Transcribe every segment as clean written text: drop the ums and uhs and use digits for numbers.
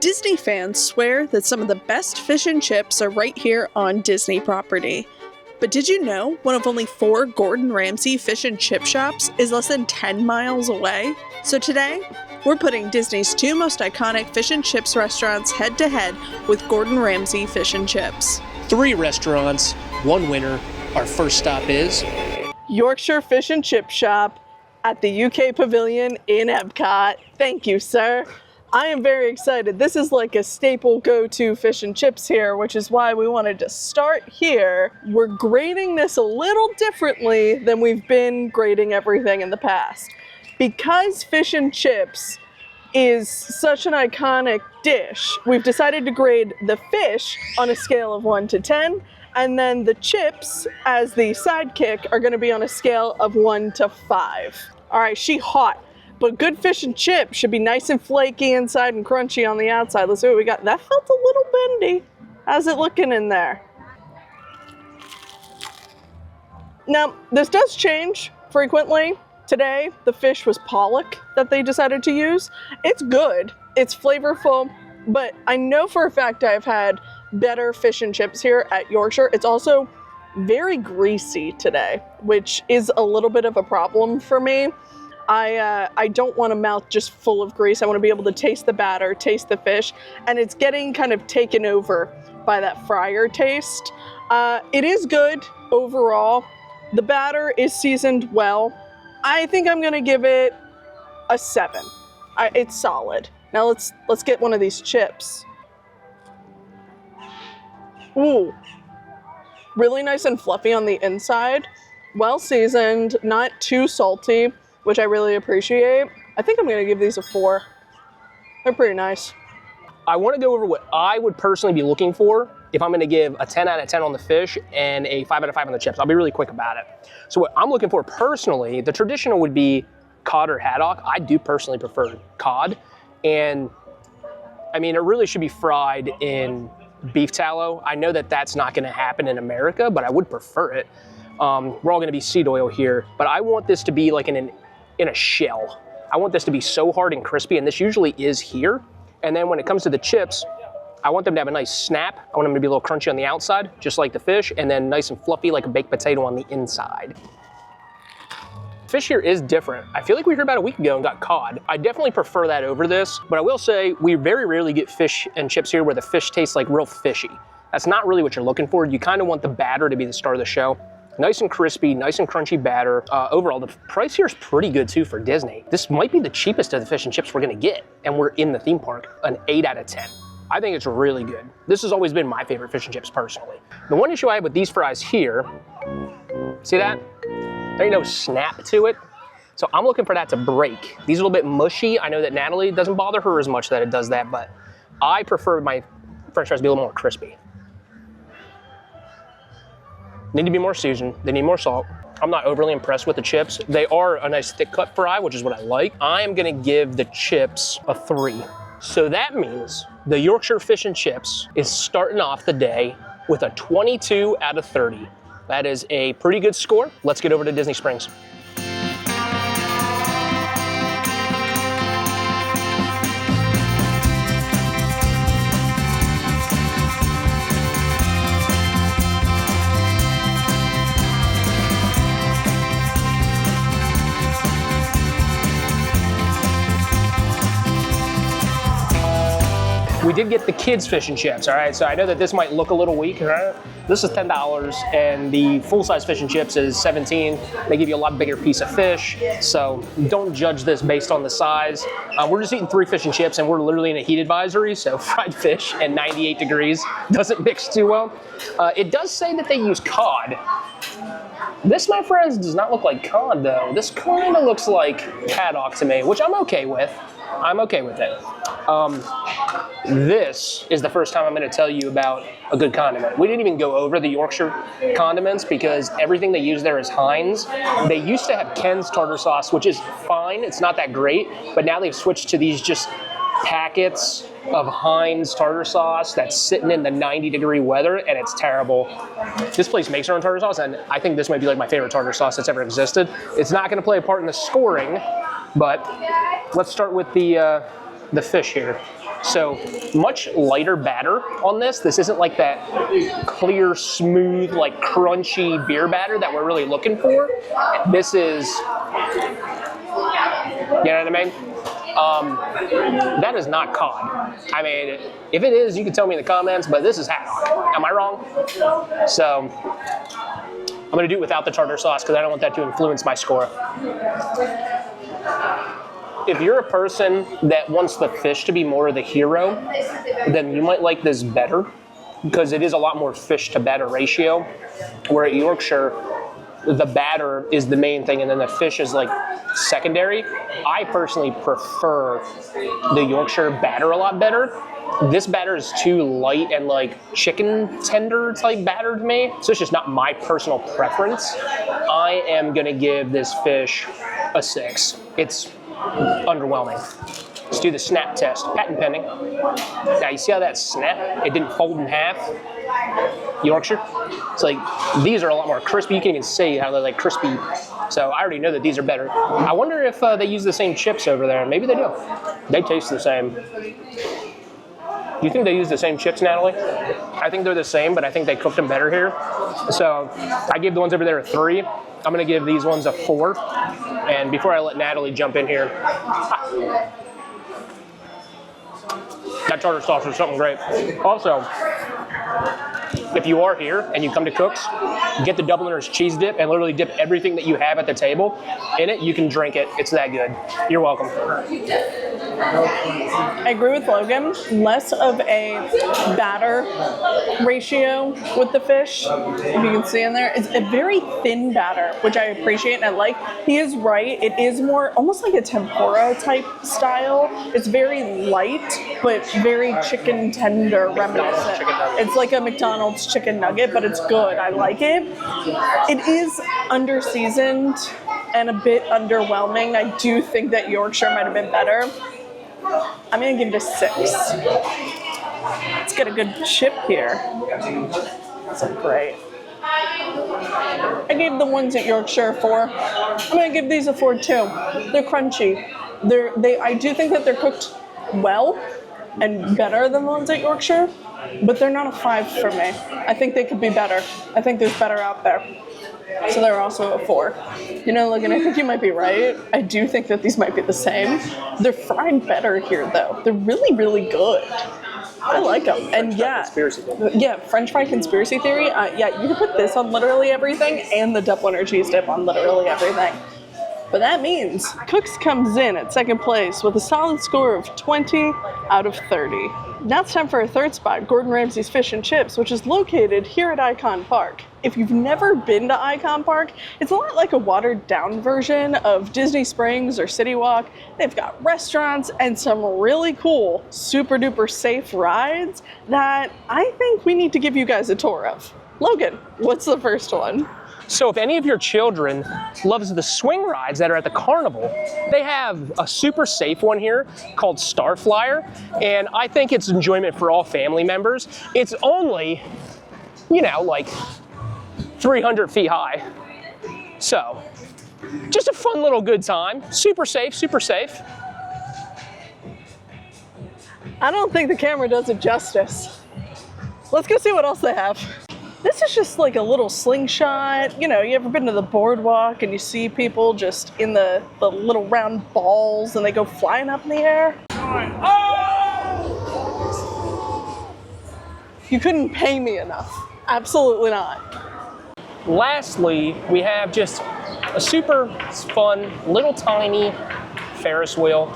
Disney fans swear that some of the best fish and chips are right here on Disney property. But did you know one of only 4 Gordon Ramsay Fish and Chip shops is less than 10 miles away? So today, we're putting Disney's 2 most iconic fish and chips restaurants head to head with Gordon Ramsay Fish and Chips. 3 restaurants, 1 winner. Our first stop is Yorkshire Fish and Chip Shop at the UK Pavilion in EPCOT. Thank you, sir. I am very excited. This is like a staple go-to fish and chips here, which is why we wanted to start here. We're grading this a little differently than we've been grading everything in the past. Because fish and chips is such an iconic dish, we've decided to grade the fish on a scale of 1 to 10, and then the chips, as the sidekick, are gonna be on a scale of 1 to 5. All right, she hot. But good fish and chips should be nice and flaky inside and crunchy on the outside. Let's see what we got. That felt a little bendy. How's it looking in there? Now, this does change frequently. Today, the fish was pollock that they decided to use. It's good, it's flavorful, but I know for a fact I've had better fish and chips here at Yorkshire. It's also very greasy today, which is a little bit of a problem for me. I don't want a mouth just full of grease. I want to be able to taste the batter, taste the fish, and it's getting kind of taken over by that fryer taste. It is good overall. The batter is seasoned well. I think I'm gonna give it a 7. It's solid. Now let's get one of these chips. Ooh, really nice and fluffy on the inside. Well seasoned, not too salty, which I really appreciate. I think I'm gonna give these a 4. They're pretty nice. I want to go over what I would personally be looking for if I'm gonna give a 10 out of 10 on the fish and a 5 out of 5 on the chips. I'll be really quick about it. So what I'm looking for personally, the traditional would be cod or haddock. I do personally prefer cod. And I mean, it really should be fried in beef tallow. I know that that's not gonna happen in America, but I would prefer it. We're all gonna be seed oil here, but I want this to be like in a shell. I want this to be so hard and crispy, and this usually is here. And then when it comes to the chips, I want them to have a nice snap. I want them to be a little crunchy on the outside, just like the fish, and then nice and fluffy like a baked potato on the inside. Fish here is different. I feel like we were here about a week ago and got cod. I definitely prefer that over this, but I will say we very rarely get fish and chips here where the fish tastes like real fishy. That's not really what you're looking for. You kind of want the batter to be the star of the show. Nice and crispy, nice and crunchy batter. Overall, the price here is pretty good too for Disney. This might be the cheapest of the fish and chips we're gonna get, and we're in the theme park, an 8 out of 10. I think it's really good. This has always been my favorite fish and chips personally. The one issue I have with these fries here, see that? There ain't no snap to it. So I'm looking for that to break. These are a little bit mushy. I know that Natalie doesn't bother her as much that it does that, but I prefer my French fries to be a little more crispy. Need to be more seasoned, they need more salt. I'm not overly impressed with the chips. They are a nice thick cut fry, which is what I like. I am gonna give the chips a 3. So that means the Yorkshire Fish and Chips is starting off the day with a 22 out of 30. That is a pretty good score. Let's get over to Disney Springs. We did get the kids fish and chips, all right? So I know that this might look a little weak, all right? This is $10, and the full-size fish and chips is $17. They give you a lot bigger piece of fish, so don't judge this based on the size. We're just eating 3 fish and chips, and we're literally in a heat advisory, so fried fish at 98 degrees doesn't mix too well. It does say that they use cod. This, my friends, does not look like cod, though. This kind of looks like haddock to me, which I'm okay with. I'm okay with it. This is the first time I'm going to tell you about a good condiment. We didn't even go over the Yorkshire condiments because everything they use there is Heinz. They used to have Ken's tartar sauce, which is fine. It's not that great, but now they've switched to these just packets of Heinz tartar sauce that's sitting in the 90-degree weather, and it's terrible. This place makes their own tartar sauce, and I think this might be like my favorite tartar sauce that's ever existed. It's not going to play a part in the scoring, but let's start with the fish here. So much lighter batter on this. This isn't like that clear, smooth, like crunchy beer batter that we're really looking for. This is, you know what I mean? That is not cod. I mean, if it is, you can tell me in the comments, but this is haddock. Am I wrong? So I'm gonna do it without the tartar sauce because I don't want that to influence my score. If you're a person that wants the fish to be more of the hero, then you might like this better because it is a lot more fish to batter ratio. Where at Yorkshire, the batter is the main thing and then the fish is like secondary. I personally prefer the Yorkshire batter a lot better. This batter is too light and like chicken tender type batter to me, so it's just not my personal preference. I am gonna give this fish a 6. It's underwhelming. Let's do the snap test. Patent pending. Now you see how that snap? It didn't fold in half. Yorkshire. It's like these are a lot more crispy. You can even see how they're like crispy. So I already know that these are better. I wonder if they use the same chips over there. Maybe they do. They taste the same. Do you think they use the same chips, Natalie? I think they're the same, but I think they cooked them better here. So I gave the ones over there a 3. I'm gonna give these ones a 4. And before I let Natalie jump in here, that tartar sauce is something great. Also, if you are here and you come to Cookes, get the Dubliners cheese dip and literally dip everything that you have at the table in it. You can drink it. It's that good. You're welcome. I agree with Logan. Less of a batter ratio with the fish, if you can see in there. It's a very thin batter, which I appreciate and I like. He is right. It is more almost like a tempura type style. It's very light, but very chicken tender reminiscent. It's like a McDonald's chicken nugget, but it's good. I like it. It is under-seasoned and a bit underwhelming. I do think that Yorkshire might have been better. I'm gonna give it a 6. Let's get a good chip here. That's great. I gave the ones at Yorkshire a 4. I'm gonna give these a 4 too. They're crunchy. I do think that they're cooked well and better than the ones at Yorkshire, but they're not a 5 for me. I think they could be better. I think there's better out there. So they're also a 4. You know, Logan, I think you might be right. I do think that these might be the same. They're fried better here, though. They're really, really good. I like them. And yeah, French fry conspiracy theory. Yeah, you can put this on literally everything and the Dubliner cheese dip on literally everything. But that means Cookes comes in at second place with a solid score of 20 out of 30. Now it's time for our third spot, Gordon Ramsay's Fish and Chips, which is located here at Icon Park. If you've never been to Icon Park, it's a lot like a watered down version of Disney Springs or City Walk. They've got restaurants and some really cool, super duper safe rides that I think we need to give you guys a tour of. Logan, what's the first one? So if any of your children loves the swing rides that are at the carnival, they have a super safe one here called Starflyer, and I think it's enjoyment for all family members. It's only, you know, like 300 feet high. So just a fun little good time. Super safe, super safe. I don't think the camera does it justice. Let's go see what else they have. This is just like a little slingshot. You know, you ever been to the boardwalk and you see people just in the little round balls and they go flying up in the air? Oh! You couldn't pay me enough. Absolutely not. Lastly, we have just a super fun, little tiny Ferris wheel.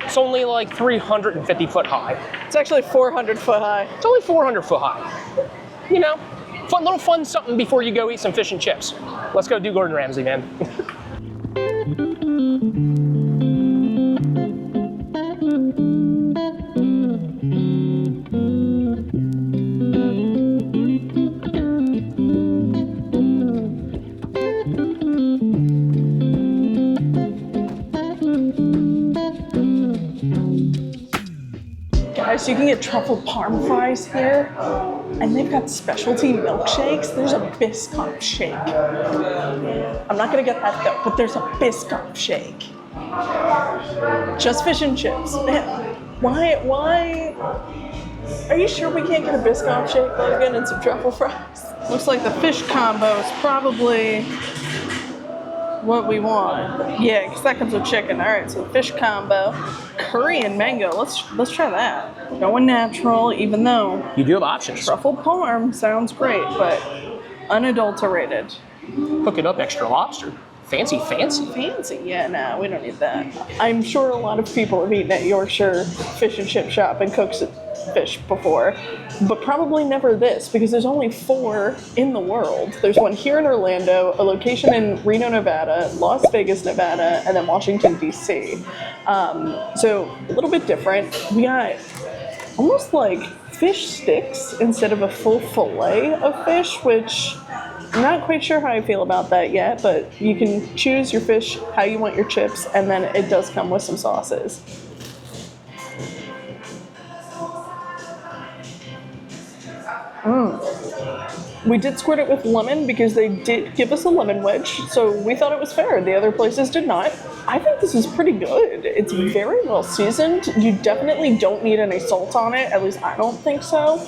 It's only like 350 foot high. It's actually 400 foot high. It's only 400 foot high. You know, little fun something before you go eat some fish and chips. Let's go do Gordon Ramsay, man. Guys, you can get truffle parm fries here, and they've got specialty milkshakes. There's a biscoff shake. I'm not gonna get that though, but there's a biscoff shake. Just fish and chips. Man, Why? Are you sure we can't get a Biscoff shake, Logan, and some truffle fries? Looks like the fish combo is probably what we want. Yeah, because that comes with chicken. All right, so fish combo, curry and mango. Let's try that. Going natural, even though You do have options. truffle parm sounds great, but unadulterated. Hook it up extra lobster. Fancy. Fancy, yeah, no, we don't need that. I'm sure a lot of people have eaten at Yorkshire Fish and Chip Shop and Cookes of Fish before, but probably never this, because there's only 4 in the world. There's one here in Orlando, a location in Reno, Nevada, Las Vegas, Nevada, and then Washington, D.C. So a little bit different. We got almost like fish sticks instead of a full fillet of fish, which I'm not quite sure how I feel about that yet, but you can choose your fish how you want your chips, and then it does come with some sauces. We did squirt it with lemon because they did give us a lemon wedge, so we thought it was fair. The other places did not. I think this is pretty good. It's very well seasoned. You definitely don't need any salt on it, at least I don't think so.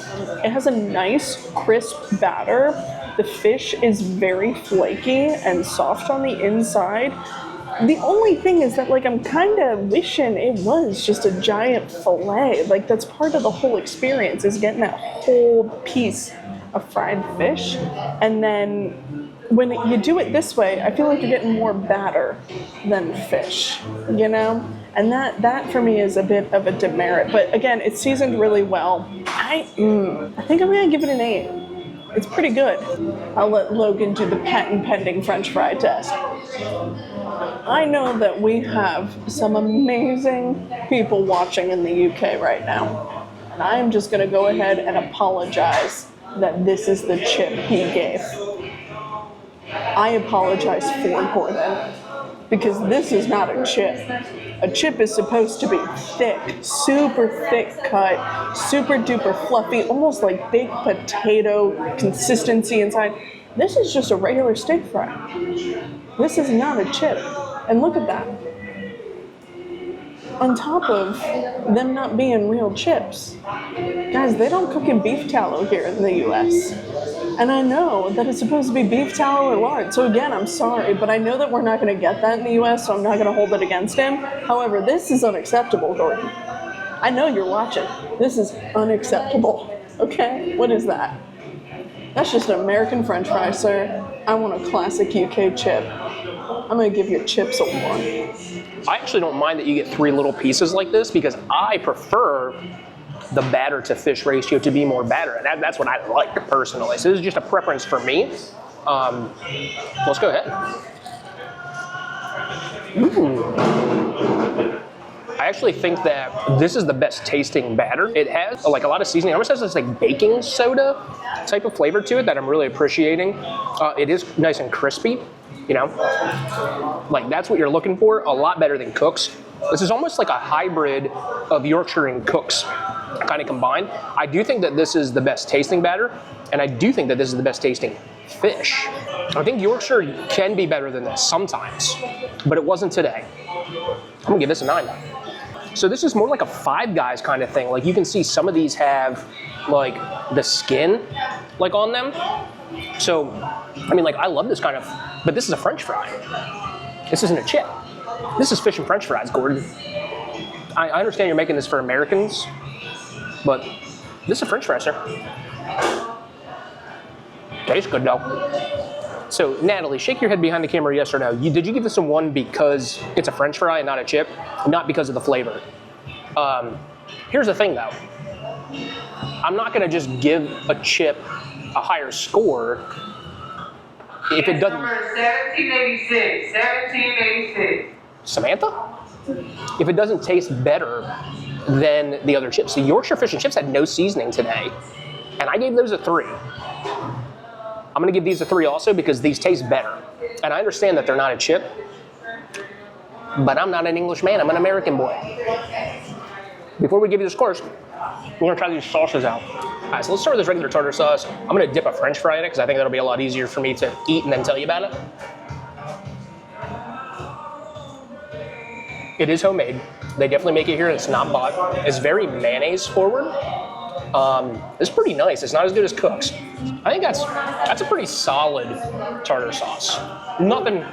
It has a nice, crisp batter. The fish is very flaky and soft on the inside. The only thing is that, like, I'm kind of wishing it was just a giant fillet. Like, that's part of the whole experience, is getting that whole piece of fried fish. And then when you do it this way, I feel like you're getting more batter than fish, you know? And that for me is a bit of a demerit. But again, it's seasoned really well. I think I'm gonna give it an 8. It's pretty good. I'll let Logan do the patent pending French fry test. I know that we have some amazing people watching in the UK right now. And I am just gonna go ahead and apologize that this is the chip he gave. I apologize for Gordon, because this is not a chip. A chip is supposed to be thick, super thick cut, super duper fluffy, almost like baked potato consistency inside. This is just a regular steak fry. This is not a chip. And look at that. On top of them not being real chips. Guys, they don't cook in beef tallow here in the US. And I know that it's supposed to be beef tallow or lard. So again, I'm sorry, but I know that we're not gonna get that in the US, so I'm not gonna hold it against him. However, this is unacceptable, Gordon. I know you're watching. This is unacceptable, okay? What is that? That's just an American French fry, sir. I want a classic UK chip. I'm gonna give your chips a 1. I actually don't mind that you get 3 little pieces like this, because I prefer the batter to fish ratio to be more batter. And that's what I like personally. So this is just a preference for me. Let's go ahead. I actually think that this is the best tasting batter. It has like a lot of seasoning. It almost has this like baking soda type of flavor to it that I'm really appreciating. It is nice and crispy, you know? Like that's what you're looking for, a lot better than Cookes. This is almost like a hybrid of Yorkshire and Cookes kind of combined. I do think that this is the best tasting batter, and I do think that this is the best tasting fish. I think Yorkshire can be better than this sometimes, but it wasn't today. I'm gonna give this a 9. So this is more like a Five Guys kind of thing. Like you can see some of these have like the skin like on them. So, I mean, like I love this kind of, but this is a French fry. This isn't a chip. This is fish and French fries, Gordon. I understand you're making this for Americans, but this is a French fry, sir. Tastes good though. So, Natalie, shake your head behind the camera, yes or no. Did you give this a 1 because it's a French fry and not a chip? Not because of the flavor. Here's the thing though. I'm not gonna just give a chip a higher score if it doesn't. Number 1786. 1786. Samantha? If it doesn't taste better than the other chips. The Yorkshire Fish and Chips had no seasoning today, and I gave those a 3. I'm gonna give these a 3 also because these taste better. And I understand that they're not a chip, but I'm not an English man, I'm an American boy. Before we give you the scores, we're gonna try these sauces out. All right, so let's start with this regular tartar sauce. I'm gonna dip a French fry in it because I think that'll be a lot easier for me to eat and then tell you about it. It is homemade. They definitely make it here. It's not bought. It's very mayonnaise forward. It's pretty nice. It's not as good as Cook's. I think that's a pretty solid tartar sauce. Nothing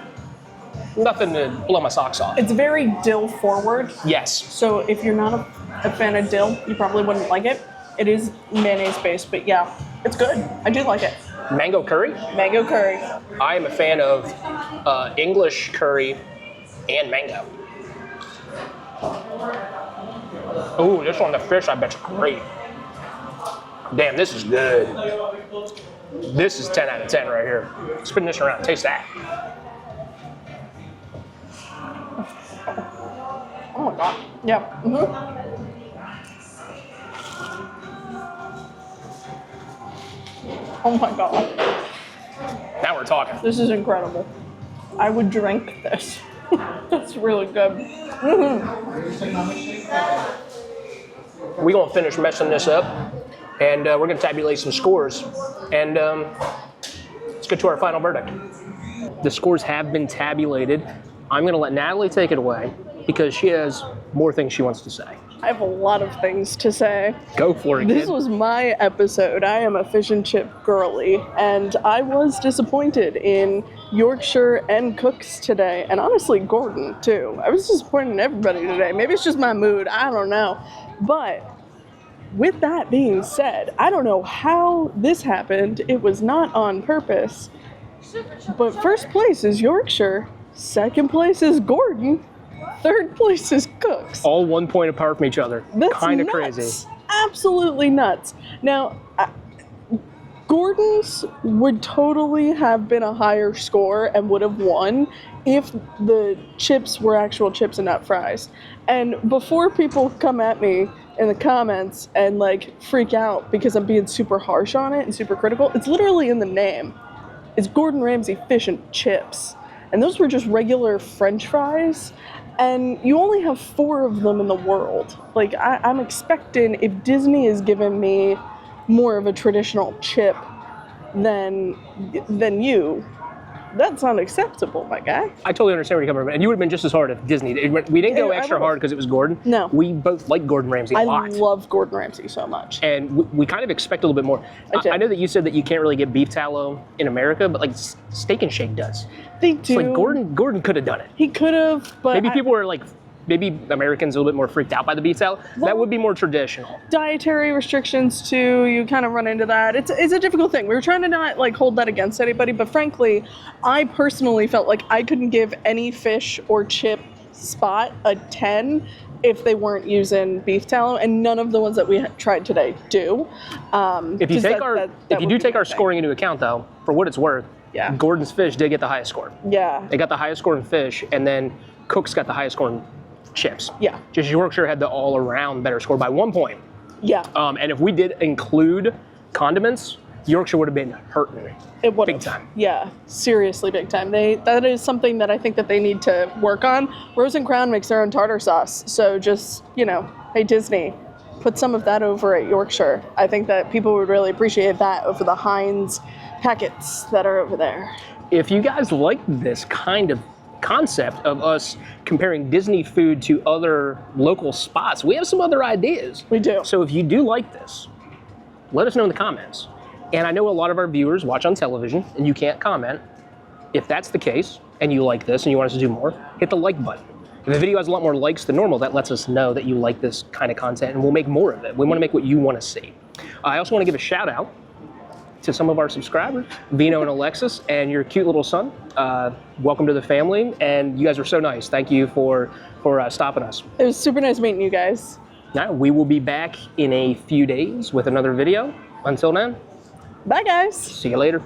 to blow my socks off. It's very dill forward. Yes. So if you're not a fan of dill, you probably wouldn't like it. It is mayonnaise based, but yeah, it's good. I do like it. Mango curry. Mango curry. I am a fan of English curry and mango. Ooh, this on the fish I bet's great. Damn, this is good. This is 10 out of 10 right here. Spin this around, taste that. Oh my god. Yeah. Oh my god. Now we're talking. This is incredible. I would drink this. That's really good. We're gonna finish messing this up, and we're gonna tabulate some scores, and let's get to our final verdict. The scores have been tabulated. I'm gonna let Natalie take it away because she has more things she wants to say. I have a lot of things to say. Go for it, This kid. was my episode. I am a fish and chip girly, and I was disappointed in Yorkshire and Cookes today, and honestly Gordon too. I was disappointed in everybody today. Maybe it's just my mood, I don't know. But with that being said, I don't know how this happened. It was not on purpose. But first place is Yorkshire, second place is Gordon, third place is Cookes. All 1 point apart from each other. That's Kind of nuts. crazy. Absolutely nuts. Now, Gordon's would totally have been a higher score and would have won if the chips were actual chips and not fries. And before people come at me in the comments and like freak out because I'm being super harsh on it and super critical, it's literally in the name. It's Gordon Ramsay Fish and Chips. And those were just regular French fries. And you only have 4 of them in the world. Like, I'm expecting, if Disney is giving me more of a traditional chip than you, that's unacceptable, my guy. I totally understand where you're coming from, and you would have been just as hard if Disney. We didn't go Yeah, I extra would've. hard because it was Gordon. No. We both like Gordon Ramsay a I lot. love Gordon Ramsay so much. And we kind of expect a little bit more. I I know that you said that you can't really get beef tallow in America, but like Steak and Shake does. They It's do. like Gordon could have done it. He could have, but Maybe people were like, maybe Americans a little bit more freaked out by the beef tallow. Well- That would be more traditional. dietary restrictions too, you kind of run into that. It's a difficult thing. We were trying to not like hold that against anybody, but frankly, I personally felt like I couldn't give any fish or chip spot a 10 if they weren't using beef tallow, and none of the ones that we tried today do. If you take that if you would do be take my our thing. scoring into account, though, for what it's worth, Yeah. Gordon's fish did get the highest score. Yeah, They got the highest score in fish, and then Cook's got the highest score in chips. yeah, Just Yorkshire had the all-around better score by 1 point. yeah. And if we did include condiments, Yorkshire would have been hurting. It would Big time. Yeah, seriously big time. That is something that I think that they need to work on. Rose and Crown makes their own tartar sauce, so just, hey Disney, put some of that over at Yorkshire. I think that people would really appreciate that over the Heinz packets that are over there. If you guys like this kind of concept of us comparing Disney food to other local spots, we have some other ideas. We do. So if you do like this, let us know in the comments. And I know a lot of our viewers watch on television and you can't comment. If that's the case and you like this and you want us to do more, hit the like button. If the video has a lot more likes than normal, that lets us know that you like this kind of content and we'll make more of it. We want to make what you want to see. I also want to give a shout out to some of our subscribers, Vino and Alexis, and your cute little son. Welcome to the family, and you guys are so nice. Thank you for stopping us. It was super nice meeting you guys. Now, we will be back in a few days with another video. Until then, Bye guys. see you later.